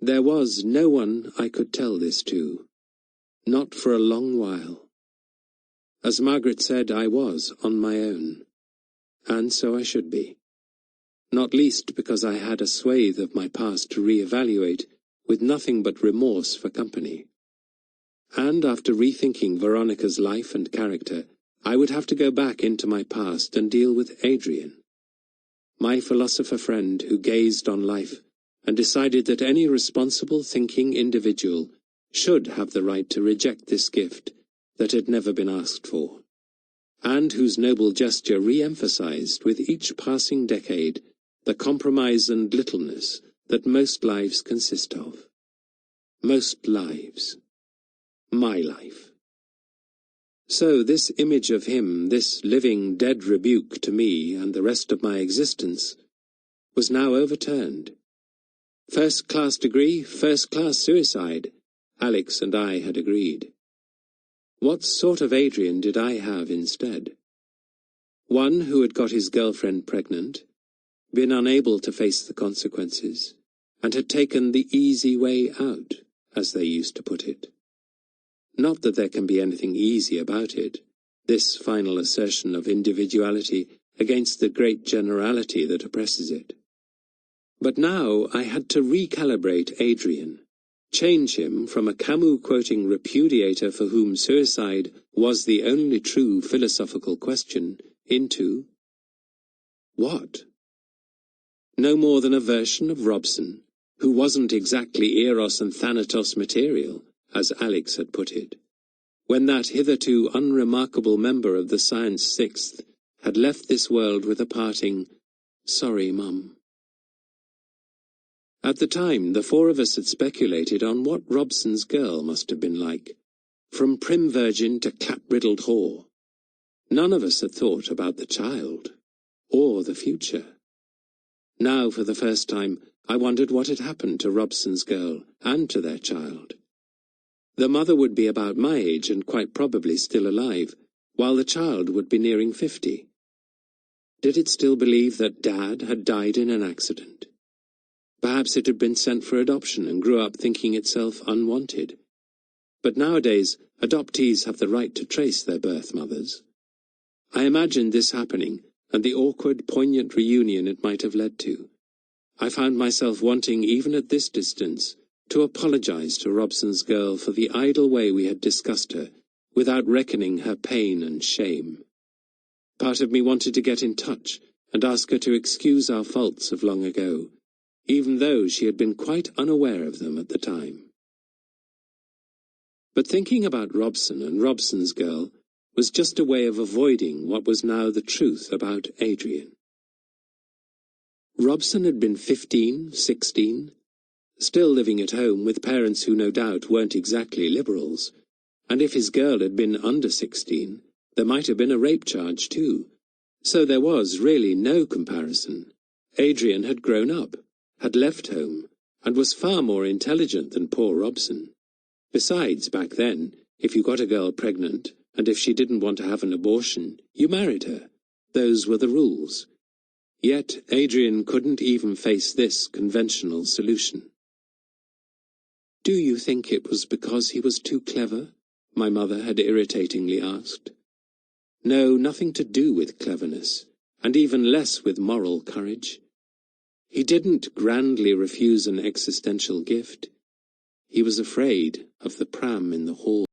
There was no one I could tell this to, not for a long while. As Margaret said, I was on my own, and so I should be. Not least because I had a swathe of my past to re-evaluate, with nothing but remorse for company. And after rethinking Veronica's life and character, I would have to go back into my past and deal with Adrian, my philosopher friend who gazed on life and decided that any responsible thinking individual should have the right to reject this gift that had never been asked for, and whose noble gesture re-emphasized with each passing decade the compromise and littleness that most lives consist of. Most lives. My life. So this image of him, this living dead rebuke to me and the rest of my existence, was now overturned. First-class degree, first-class suicide, Alex and I had agreed. What sort of Adrian did I have instead? One who had got his girlfriend pregnant, been unable to face the consequences, and had taken the easy way out, as they used to put it. Not that there can be anything easy about it, this final assertion of individuality against the great generality that oppresses it. But now I had to recalibrate Adrian, change him from a Camus-quoting repudiator for whom suicide was the only true philosophical question into what? No more than a version of Robson, who wasn't exactly Eros and Thanatos material, as Alex had put it, when that hitherto unremarkable member of the Science Sixth had left this world with a parting, "Sorry, Mum." At the time, the four of us had speculated on what Robson's girl must have been like, from prim virgin to clap-riddled whore. None of us had thought about the child, or the future. Now, for the first time, I wondered what had happened to Robson's girl and to their child. The mother would be about my age and quite probably still alive, while the child would be nearing 50. Did it still believe that Dad had died in an accident? Perhaps it had been sent for adoption and grew up thinking itself unwanted. But nowadays, adoptees have the right to trace their birth mothers. I imagined this happening, and the awkward, poignant reunion it might have led to. I found myself wanting, even at this distance, to apologize to Robson's girl for the idle way we had discussed her, without reckoning her pain and shame. Part of me wanted to get in touch and ask her to excuse our faults of long ago, even though she had been quite unaware of them at the time. But thinking about Robson and Robson's girl was just a way of avoiding what was now the truth about Adrian. Robson had been 15, 16, still living at home with parents who no doubt weren't exactly liberals, and if his girl had been under 16, there might have been a rape charge too. So there was really no comparison. Adrian had grown up, had left home, and was far more intelligent than poor Robson. Besides, back then, if you got a girl pregnant, and if she didn't want to have an abortion, you married her. Those were the rules. Yet Adrian couldn't even face this conventional solution. "Do you think it was because he was too clever?" my mother had irritatingly asked. No, nothing to do with cleverness, and even less with moral courage. He didn't grandly refuse an existential gift. He was afraid of the pram in the hall.